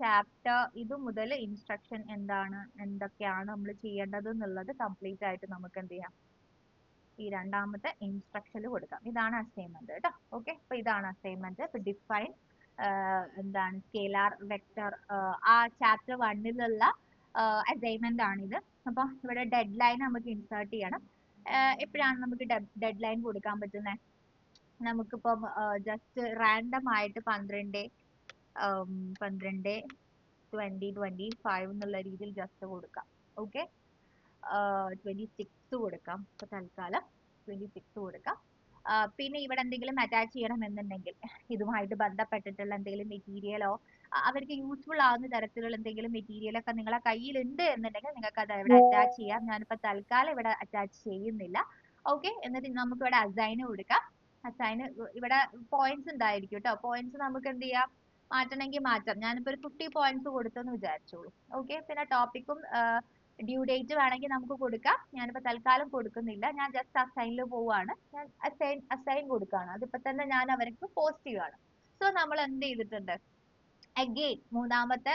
ചാപ്റ്റർ ഇത് മുതൽ ഇൻസ്ട്രക്ഷൻ എന്തൊക്കെയാണ് നമ്മൾ ചെയ്യേണ്ടത് എന്നുള്ളത് കംപ്ലീറ്റ് ആയിട്ട് നമുക്ക് എന്ത് ചെയ്യാം, ഈ രണ്ടാമത്തെ ഇൻസ്ട്രക്ഷനിൽ കൊടുക്കാം. ഇതാണ് അസൈൻമെന്റ് കേട്ടോ. ഓക്കെ, അപ്പൊ ഇതാണ് അസൈൻമെന്റ്. ഇപ്പൊ ഡിഫൈൻ എന്താണ് സ്കേലാർ വെക്ടർ, ആ ചാപ്റ്റർ 1ലുള്ള അസൈൻമെന്റ് ആണിത്. അപ്പൊ ഇവിടെ ഡെഡ് ലൈൻ നമുക്ക് ഇൻസേർട്ട് ചെയ്യണം. എപ്പോഴാണ് നമുക്ക് ഡെഡ് ലൈൻ കൊടുക്കാൻ പറ്റുന്നത്, നമുക്കിപ്പം ജസ്റ്റ് റാൻഡം ആയിട്ട് 12/20/25 എന്നുള്ള രീതിയിൽ ജസ്റ്റ് കൊടുക്കാം. ഓക്കെ, 26 കൊടുക്കാം ഇപ്പൊ തൽക്കാലം, 26 കൊടുക്കാം. പിന്നെ ഇവിടെ എന്തെങ്കിലും അറ്റാച്ച് ചെയ്യണം എന്നുണ്ടെങ്കിൽ ഇതുമായിട്ട് ബന്ധപ്പെട്ടിട്ടുള്ള എന്തെങ്കിലും മെറ്റീരിയലോ അവർക്ക് യൂസ്ഫുൾ ആവുന്ന തരത്തിലുള്ള എന്തെങ്കിലും മെറ്റീരിയൽ ഒക്കെ നിങ്ങളെ കയ്യിലുണ്ട് എന്നുണ്ടെങ്കിൽ നിങ്ങൾക്ക് അത് ഇവിടെ അറ്റാച്ച് ചെയ്യാം. ഞാനിപ്പോ തൽക്കാലം ഇവിടെ അറ്റാച്ച് ചെയ്യുന്നില്ല. ഓക്കെ, എന്നിട്ട് നമുക്ക് ഇവിടെ അസൈൻ കൊടുക്കാം. അസൈൻ ഇവിടെ പോയിന്റ്സ് ഉണ്ടായിരിക്കും കേട്ടോ. പോയിന്റ്സ് നമുക്ക് എന്ത് ചെയ്യാം, മാറ്റണമെങ്കിൽ മാറ്റാം. ഞാനിപ്പോ ഒരു 50 പോയിന്റ്സ് കൊടുത്തെന്ന് വിചാരിച്ചോളൂ. ഓക്കെ. പിന്നെ ടോപ്പിക്കും ഡ്യൂ ഡേറ്റ് വേണമെങ്കിൽ നമുക്ക് കൊടുക്കാം. ഞാനിപ്പോ തൽക്കാലം കൊടുക്കുന്നില്ല. ഞാൻ ജസ്റ്റ് അസൈനിൽ പോവാണ്. ഞാൻ അസൈൻ കൊടുക്കുകയാണ്. അതിപ്പോ തന്നെ ഞാൻ അവർക്ക് പോസ്റ്റ് ചെയ്യുകയാണ്. സോ നമ്മൾ എന്ത് ചെയ്തിട്ടുണ്ട്, അഗെയിൻ മൂന്നാമത്തെ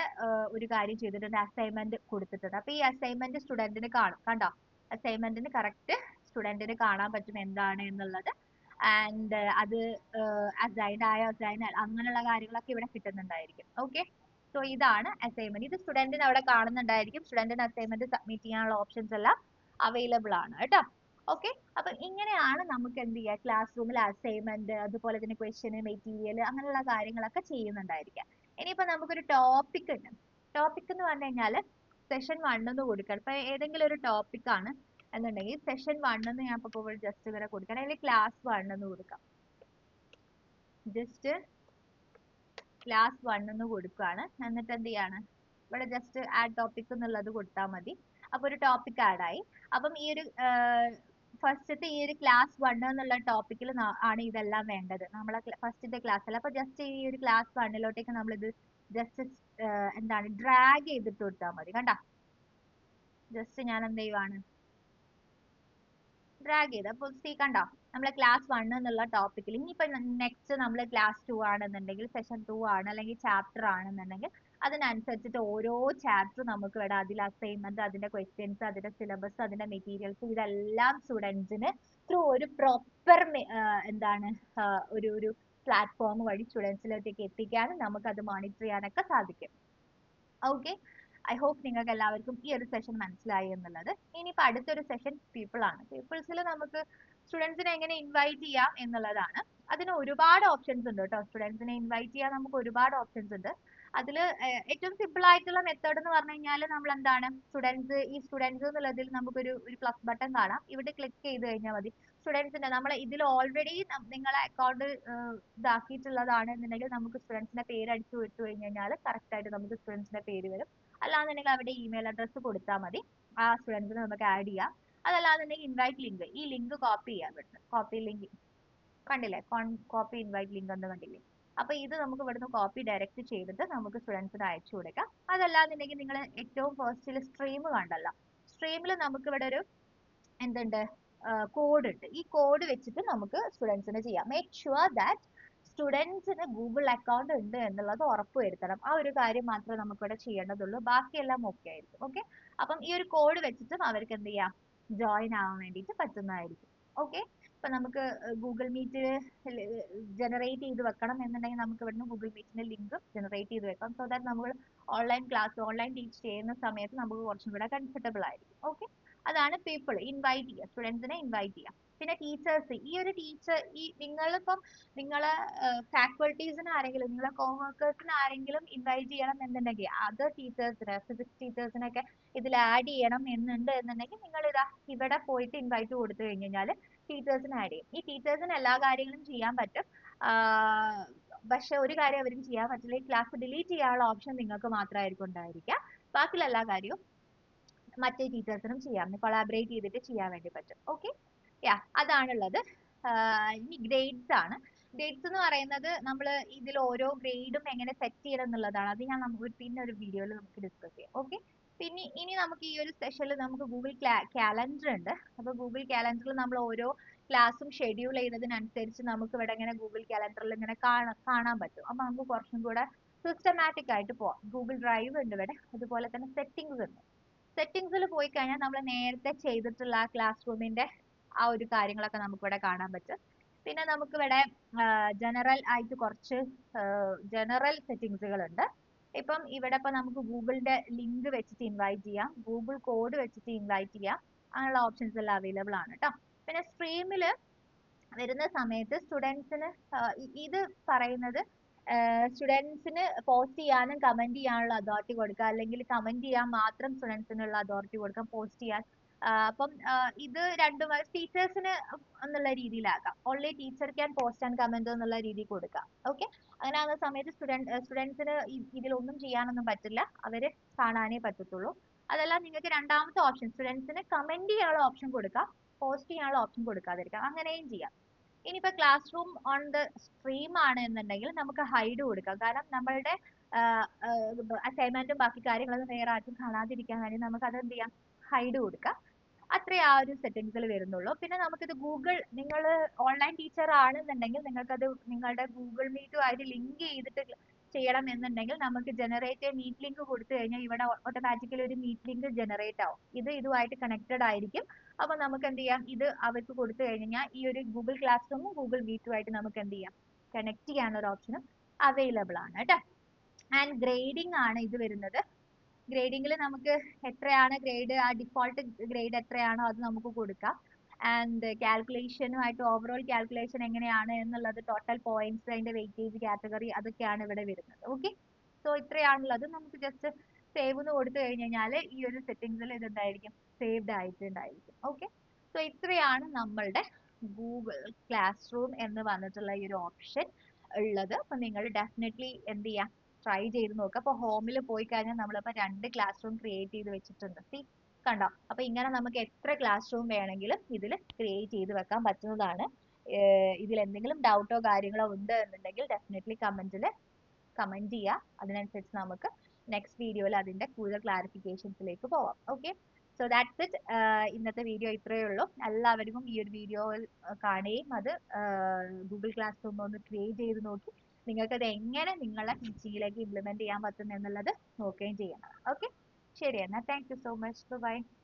ഒരു കാര്യം ചെയ്തിട്ടുണ്ട്, അസൈൻമെന്റ് കൊടുത്തിട്ടുണ്ട്. അപ്പൊ ഈ അസൈൻമെന്റ് സ്റ്റുഡന്റിന് കാണും, കണ്ടോ? അസൈൻമെന്റിന് കറക്റ്റ് സ്റ്റുഡന്റിന് കാണാൻ പറ്റും എന്താണ് എന്നുള്ളത്. ആൻഡ് അത് അസൈൻഡ് ആയ അസൈൻ അങ്ങനെയുള്ള കാര്യങ്ങളൊക്കെ ഇവിടെ കിട്ടുന്നുണ്ടായിരിക്കും. ഓക്കെ. സോ ഇതാണ് അസൈൻമെന്റ്. ഇത് സ്റ്റുഡന്റിന് അവിടെ കാണുന്നുണ്ടായിരിക്കും. സ്റ്റുഡന്റിന് അസൈൻമെന്റ് സബ്മിറ്റ് ചെയ്യാനുള്ള ഓപ്ഷൻസ് എല്ലാം അവൈലബിൾ ആണ് കേട്ടോ. ഓക്കെ. അപ്പൊ ഇങ്ങനെയാണ് നമുക്ക് എന്ത് ചെയ്യുക, ക്ലാസ് റൂമിൽ അസൈൻമെന്റ്, അതുപോലെ തന്നെ ക്വസ്റ്റ്യൻ, മെറ്റീരിയൽ, അങ്ങനെയുള്ള കാര്യങ്ങളൊക്കെ ചെയ്യുന്നുണ്ടായിരിക്കാം. ഇനിയിപ്പോ നമുക്കൊരു ടോപ്പിക് ഉണ്ട്. ടോപ്പിക് എന്ന് പറഞ്ഞു കഴിഞ്ഞാൽ സെഷൻ 1 എന്ന് കൊടുക്കണം. ഇപ്പൊ ഏതെങ്കിലും ഒരു ടോപ്പിക് ആണ് എന്നുണ്ടെങ്കിൽ സെഷൻ 1 എന്ന് ഞാൻ ഇപ്പോൾ ജസ്റ്റ് ഇങ്ങനെ കൊടുക്കണം, അല്ലെങ്കിൽ ക്ലാസ് 1 എന്ന് കൊടുക്കാം. ജസ്റ്റ് ക്ലാസ് 1 എന്ന് കൊടുക്കുകയാണ്. എന്നിട്ട് എന്ത് ചെയ്യാണ്, ഇവിടെ ജസ്റ്റ് ആഡ് ടോപ്പിക് എന്നുള്ളത് കൊടുത്താൽ മതി. അപ്പൊ ഒരു ടോപ്പിക് ആഡ് ആയി. അപ്പം ഈ ഒരു ഫസ്റ്റത്തെ ഈ ഒരു ക്ലാസ് 1 എന്നുള്ള ടോപ്പിക്കിൽ ആണ് ഇതെല്ലാം വേണ്ടത്, നമ്മളെ ഫസ്റ്റത്തെ ക്ലാസ്സിൽ. അപ്പൊ ജസ്റ്റ് ഈ ഒരു ക്ലാസ് 1 നമ്മളിത് ജസ്റ്റ് എന്താണ് ഡ്രാഗ് ചെയ്തിട്ട് കൊടുത്താൽ മതി. കണ്ട, ജസ്റ്റ് ഞാൻ എന്ത് ചെയ്യുവാണ്, ഡ്രാഗ് ചെയ്ത്. അപ്പോൾ സി കണ്ടോ, നമ്മളെ ക്ലാസ് 1 എന്നുള്ള ടോപ്പിക്കിൽ ഇനിയിപ്പോ നെക്സ്റ്റ് നമ്മൾ ക്ലാസ് 2 ആണെന്നുണ്ടെങ്കിൽ, സെഷൻ 2 ആണ്, അല്ലെങ്കിൽ ചാപ്റ്റർ ആണെന്നുണ്ടെങ്കിൽ അതിനനുസരിച്ചിട്ട് ഓരോ ചാപ്റ്റർ നമുക്ക് ഇവിടെ അതിൽ അസൈൻമെന്റ്, അതിന്റെ ക്വസ്റ്റ്യൻസ്, അതിന്റെ സിലബസ്, അതിന്റെ മെറ്റീരിയൽസ്, ഇതെല്ലാം സ്റ്റുഡൻസിന് ത്രൂ ഒരു പ്രോപ്പർ എന്താണ് ഒരു പ്ലാറ്റ്ഫോം വഴി സ്റ്റുഡൻസിലേക്ക് എത്തിക്കാനും നമുക്ക് അത് മോണിറ്റർ ചെയ്യാനൊക്കെ സാധിക്കും. ഓക്കെ. ഐ ഹോപ്പ് നിങ്ങൾക്ക് എല്ലാവർക്കും ഈ ഒരു സെഷൻ മനസ്സിലായി എന്നുള്ളത്. ഇനിയിപ്പോ അടുത്തൊരു സെഷൻ പീപ്പിൾ ആണ്. പീപ്പിൾസിൽ നമുക്ക് സ്റ്റുഡൻസിനെ എങ്ങനെ ഇൻവൈറ്റ് ചെയ്യാം എന്നുള്ളതാണ്. അതിന് ഒരുപാട് ഓപ്ഷൻസ് ഉണ്ട് കേട്ടോ. സ്റ്റുഡൻസിനെ ഇൻവൈറ്റ് ചെയ്യാൻ നമുക്ക് ഒരുപാട് ഓപ്ഷൻസ് ഉണ്ട്. അതിൽ ഏറ്റവും സിമ്പിൾ ആയിട്ടുള്ള മെത്തേഡ് എന്ന് പറഞ്ഞു കഴിഞ്ഞാൽ നമ്മൾ എന്താണ്, ഈ സ്റ്റുഡൻസ് എന്നുള്ളതിൽ നമുക്കൊരു പ്ലസ് ബട്ടൺ കാണാം. ഇവിടെ ക്ലിക്ക് ചെയ്ത് കഴിഞ്ഞാൽ മതി. സ്റ്റുഡൻസിന്റെ നമ്മൾ ഇതിൽ ഓൾറെഡി നിങ്ങളെ അക്കൗണ്ട് ഇതാക്കിയിട്ടുള്ളതാണ് എന്നുണ്ടെങ്കിൽ നമുക്ക് സ്റ്റുഡൻസിന്റെ പേര് അടിച്ചു വിട്ടു കഴിഞ്ഞ് കഴിഞ്ഞാൽ കറക്റ്റ് ആയിട്ട് നമുക്ക് സ്റ്റുഡൻസിന്റെ പേര് വരും. അല്ലാന്നുണ്ടെങ്കിൽ അവിടെ ഇമെയിൽ അഡ്രസ്സ് കൊടുത്താൽ മതി, ആ സ്റ്റുഡൻസിനെ നമുക്ക് ആഡ് ചെയ്യാം. അതല്ലാന്നുണ്ടെങ്കിൽ ഇൻവൈറ്റ് ലിങ്ക്, ഈ ലിങ്ക് കോപ്പി ചെയ്യാൻ പറ്റും. കോപ്പി ലിങ്ക് കണ്ടില്ലേ, കോപ്പി ഇൻവൈറ്റ് ലിങ്ക് എന്ന് കണ്ടില്ലേ. അപ്പൊ ഇത് നമുക്ക് ഇവിടുന്ന് കോപ്പി ഡയറക്റ്റ് ചെയ്തിട്ട് നമുക്ക് സ്റ്റുഡൻസിന് അയച്ചു കൊടുക്കാം. അതല്ലാന്നുണ്ടെങ്കിൽ നിങ്ങൾ ഏറ്റവും ഫസ്റ്റിൽ സ്ട്രീം കണ്ടല്ലോ, സ്ട്രീമിൽ നമുക്ക് ഇവിടെ ഒരു എന്തുണ്ട്, കോഡ് ഉണ്ട്. ഈ കോഡ് വെച്ചിട്ട് നമുക്ക് സ്റ്റുഡൻസിന് ചെയ്യാം. മേക്ക് ഷുവർ ദാറ്റ് സ്റ്റുഡൻസിന് ഗൂഗിൾ അക്കൗണ്ട് ഉണ്ട് എന്നുള്ളത് ഉറപ്പുവരുത്തണം. ആ ഒരു കാര്യം മാത്രമേ നമുക്കിവിടെ ചെയ്യേണ്ടതുള്ളൂ. ബാക്കിയെല്ലാം ഓക്കെ ആയിരിക്കും. ഓക്കെ. അപ്പം ഈ ഒരു കോഡ് വെച്ചിട്ടും അവർക്ക് എന്ത് ചെയ്യാം, ജോയിൻ ആവാൻ വേണ്ടിയിട്ട് പറ്റുന്നതായിരിക്കും. ഓക്കെ. ഇപ്പൊ നമുക്ക് ഗൂഗിൾ മീറ്റ് ജനറേറ്റ് ചെയ്ത് വെക്കണം എന്നുണ്ടെങ്കിൽ നമുക്ക് ഇവിടുന്ന് ഗൂഗിൾ മീറ്റിന്റെ ലിങ്ക് ജനറേറ്റ് ചെയ്ത് വെക്കാം. സോ ദാറ്റ് നമ്മൾ ഓൺലൈൻ ടീച്ച് ചെയ്യുന്ന സമയത്ത് നമുക്ക് കുറച്ചും കൂടെ കംഫർട്ടബിൾ ആയിരിക്കും. ഓക്കെ. അതാണ് പീപ്പിൾ, ഇൻവൈറ്റ് ചെയ്യുക, സ്റ്റുഡൻസിനെ ഇൻവൈറ്റ് ചെയ്യുക. പിന്നെ ടീച്ചേഴ്സ്, ഈ ഒരു ടീച്ചർ, ഈ നിങ്ങളിപ്പം നിങ്ങളെ ഫാക്കൾട്ടീസിന് ആരെങ്കിലും, നിങ്ങളെ കോവർക്കേഴ്സിന് ആരെങ്കിലും ഇൻവൈറ്റ് ചെയ്യണം എന്നുണ്ടെങ്കിൽ, അതർ ടീച്ചേഴ്സിന്, ഫിസിക്സ് ടീച്ചേഴ്സിനൊക്കെ ഇതിൽ ആഡ് ചെയ്യണം എന്നുണ്ടെങ്കിൽ നിങ്ങൾ ഇതാ ഇവിടെ പോയിട്ട് ഇൻവൈറ്റ് കൊടുത്തു കഴിഞ്ഞ് കഴിഞ്ഞാൽ ടീച്ചേഴ്സിന് ആഡ് ചെയ്യും. ഈ ടീച്ചേഴ്സിന് എല്ലാ കാര്യങ്ങളും ചെയ്യാൻ പറ്റും. പക്ഷെ ഒരു കാര്യം അവർക്ക് ചെയ്യാൻ പറ്റില്ല, ഈ ക്ലാസ് ഡിലീറ്റ് ചെയ്യാനുള്ള ഓപ്ഷൻ നിങ്ങൾക്ക് മാത്രമായിരിക്കും ഉണ്ടായിരിക്കുക. ബാക്കിയുള്ള എല്ലാ കാര്യവും മറ്റേ ടീച്ചേഴ്സിനും ചെയ്യാം, കൊളാബറേറ്റ് ചെയ്തിട്ട് ചെയ്യാൻ വേണ്ടി പറ്റും. ഓക്കെ. യാ, അതാണുള്ളത്. ഇനി ഗ്രേഡ്സ് ആണ്. ഗ്രേഡ്സ് എന്ന് പറയുന്നത് നമ്മൾ ഇതിൽ ഓരോ ഗ്രേഡും എങ്ങനെ സെറ്റ് ചെയ്യണം എന്നുള്ളതാണ്. അത് ഞാൻ നമുക്ക് പിന്നെ ഒരു വീഡിയോയിൽ നമുക്ക് ഡിസ്കസ് ചെയ്യാം. ഓക്കെ. പിന്നെ ഇനി നമുക്ക് ഈ ഒരു സെഷനിൽ നമുക്ക് ഗൂഗിൾ കാലണ്ടർ ഉണ്ട്. അപ്പൊ ഗൂഗിൾ കാലണ്ടറിൽ നമ്മൾ ഓരോ ക്ലാസ്സും ഷെഡ്യൂൾ ചെയ്തതിനനുസരിച്ച് നമുക്ക് ഇവിടെ ഇങ്ങനെ ഗൂഗിൾ കാലണ്ടറിൽ ഇങ്ങനെ കാണാൻ പറ്റും. അപ്പൊ നമുക്ക് കുറച്ചും കൂടെ സിസ്റ്റമാറ്റിക് ആയിട്ട് പോവാം. ഗൂഗിൾ ഡ്രൈവ് ഉണ്ട് ഇവിടെ, അതുപോലെ തന്നെ സെറ്റിംഗ്സ് ഉണ്ട്. സെറ്റിംഗ്സിൽ പോയി കഴിഞ്ഞാൽ നമ്മൾ നേരത്തെ ചെയ്തിട്ടുള്ള ആ ക്ലാസ് റൂമിന്റെ ആ ഒരു കാര്യങ്ങളൊക്കെ നമുക്ക് ഇവിടെ കാണാൻ പറ്റും. പിന്നെ നമുക്ക് ഇവിടെ ജനറൽ ആയിട്ട് കുറച്ച് ജനറൽ സെറ്റിംഗ്സുകൾ ഉണ്ട്. ഇപ്പം ഇവിടെ ഇപ്പൊ നമുക്ക് ഗൂഗിളിന്റെ ലിങ്ക് വെച്ചിട്ട് ഇൻവൈറ്റ് ചെയ്യാം, ഗൂഗിൾ കോഡ് വെച്ചിട്ട് ഇൻവൈറ്റ് ചെയ്യാം, അങ്ങനെയുള്ള ഓപ്ഷൻസ് എല്ലാം അവൈലബിൾ ആണ് കേട്ടോ. പിന്നെ സ്ട്രീമിൽ വരുന്ന സമയത്ത് സ്റ്റുഡൻസിന് ഇത് പറയുന്നത് സ്റ്റുഡൻസിന് പോസ്റ്റ് ചെയ്യാനും കമന്റ് ചെയ്യാനുള്ള അതോറിറ്റി കൊടുക്കുക, അല്ലെങ്കിൽ കമന്റ് ചെയ്യാൻ മാത്രം സ്റ്റുഡൻസിനുള്ള അതോറിറ്റി കൊടുക്കാം, പോസ്റ്റ് ചെയ്യാൻ. അപ്പം ഇത് രണ്ടും ടീച്ചേഴ്സിന് എന്നുള്ള രീതിയിലാക്കാം. Only teacher can post and comment എന്നുള്ള രീതിയിൽ കൊടുക്കാം. ഓക്കെ. അങ്ങനെ ആകുന്ന സമയത്ത് സ്റ്റുഡൻസിന് ഇതിലൊന്നും ചെയ്യാനൊന്നും പറ്റില്ല, അവര് കാണാനേ പറ്റത്തുള്ളൂ. അതെല്ലാം നിങ്ങൾക്ക് രണ്ടാമത്തെ ഓപ്ഷൻ, സ്റ്റുഡൻസിന് കമന്റ് ചെയ്യാനുള്ള ഓപ്ഷൻ കൊടുക്കാം, പോസ്റ്റ് ചെയ്യാനുള്ള ഓപ്ഷൻ കൊടുക്കാതിരിക്കാം, അങ്ങനെയും ചെയ്യാം. ഇനിയിപ്പോ class room on the stream ആണ് എന്നുണ്ടെങ്കിൽ നമുക്ക് ഹൈഡ് കൊടുക്കാം. കാരണം നമ്മളുടെ അസൈൻമെന്റും ബാക്കി കാര്യങ്ങളൊന്നും വേറെ ആർക്കും കാണാതിരിക്കാൻ വേണ്ടി നമുക്ക് അത് എന്ത് ചെയ്യാം, ഹൈഡ് കൊടുക്കാം. അത്രേ ആ ഒരു സെറ്റിംഗ്സിൽ വരുന്നുള്ളൂ. പിന്നെ നമുക്കിത് ഗൂഗിൾ, നിങ്ങൾ ഓൺലൈൻ ടീച്ചർ ആണെന്നുണ്ടെങ്കിൽ നിങ്ങൾക്കത് നിങ്ങളുടെ ഗൂഗിൾ മീറ്റുമായിട്ട് ലിങ്ക് ചെയ്തിട്ട് ചെയ്യണം എന്നുണ്ടെങ്കിൽ നമുക്ക് ജനറേറ്റ് മീറ്റ് ലിങ്ക് കൊടുത്തു കഴിഞ്ഞാൽ ഇവിടെ ഓട്ടോമാറ്റിക്കലി ഒരു മീറ്റ് ലിങ്ക് ജനറേറ്റ് ആവും. ഇത് ഇതുമായിട്ട് കണക്റ്റഡ് ആയിരിക്കും. അപ്പൊ നമുക്ക് എന്ത് ചെയ്യാം, ഇത് അവർക്ക് കൊടുത്തു കഴിഞ്ഞാൽ ഈ ഒരു ഗൂഗിൾ ക്ലാസ് റൂമും ഗൂഗിൾ മീറ്റുമായിട്ട് നമുക്ക് എന്ത് ചെയ്യാം, കണക്ട് ചെയ്യാനുള്ള ഒരു ഓപ്ഷനും അവൈലബിൾ ആണ് കേട്ടോ. ആൻഡ് ഗ്രേഡിംഗ് ആണ് ഇത് വരുന്നത്. ഗ്രേഡിംഗിൽ നമുക്ക് എത്രയാണ് ഗ്രേഡ്, ആ ഡിഫോൾട്ട് ഗ്രേഡ് എത്രയാണോ അത് നമുക്ക് കൊടുക്കാം. ആൻഡ് കാൽക്കുലേഷനുമായിട്ട് ഓവറോൾ കാൽക്കുലേഷൻ എങ്ങനെയാണ് എന്നുള്ളത്, ടോട്ടൽ പോയിന്റ്സ്, അതിന്റെ വെയിറ്റേജ് കാറ്റഗറി, അതൊക്കെയാണ് ഇവിടെ വരുന്നത്. ഓക്കെ, സോ ഇത്രയാണുള്ളത്. നമുക്ക് ജസ്റ്റ് സേവ് എന്ന് കൊടുത്തു കഴിഞ്ഞ് കഴിഞ്ഞാൽ ഈ ഒരു സെറ്റിംഗ്സിൽ ഇത് എന്തായിരിക്കും, സേവ്ഡ് ആയിട്ടുണ്ടായിരിക്കും. ഓക്കെ, സോ ഇത്രയാണ് നമ്മളുടെ ഗൂഗിൾ ക്ലാസ് റൂം എന്ന് പറഞ്ഞിട്ടുള്ള ഈ ഒരു ഓപ്ഷൻ ഉള്ളത്. അപ്പൊ നിങ്ങൾ ഡെഫിനറ്റ്ലി എന്ത് ചെയ്യാം, ട്രൈ ചെയ്ത് നോക്കുക. അപ്പൊ ഹോമിൽ പോയി കഴിഞ്ഞാൽ നമ്മളിപ്പോ 2 ക്ലാസ് റൂം ക്രിയേറ്റ് ചെയ്ത് വെച്ചിട്ടുണ്ട്. സി, കണ്ടോ? അപ്പൊ ഇങ്ങനെ നമുക്ക് എത്ര ക്ലാസ് റൂം വേണമെങ്കിലും ഇതിൽ ക്രിയേറ്റ് ചെയ്ത് വെക്കാൻ പറ്റുന്നതാണ്. ഇതിൽ എന്തെങ്കിലും ഡൗട്ടോ കാര്യങ്ങളോ ഉണ്ട് എന്നുണ്ടെങ്കിൽ ഡെഫിനറ്റ്ലി കമന്റിൽ കമന്റ് ചെയ്യുക. അതിനനുസരിച്ച് നമുക്ക് നെക്സ്റ്റ് വീഡിയോയിൽ അതിന്റെ കൂടുതൽ ക്ലാരിഫിക്കേഷൻസിലേക്ക് പോവാം. Okay, so that's it. ഇന്നത്തെ വീഡിയോ ഇത്രയേ ഉള്ളൂ. എല്ലാവർക്കും ഈ ഒരു വീഡിയോ കാണുകയും അത് ഗൂഗിൾ ക്ലാസ് റൂം ഒന്ന് ക്രിയേറ്റ് ചെയ്ത് നോക്കി നിങ്ങൾക്ക് അത് എങ്ങനെ നിങ്ങളുടെ ടീച്ചിങ്ങിലേക്ക് ഇംപ്ലിമെന്റ് ചെയ്യാൻ പറ്റും എന്നുള്ളത് നോക്കുകയും ചെയ്യണം. ഓക്കെ, ശരി എന്നാൽ, thank you so much, by.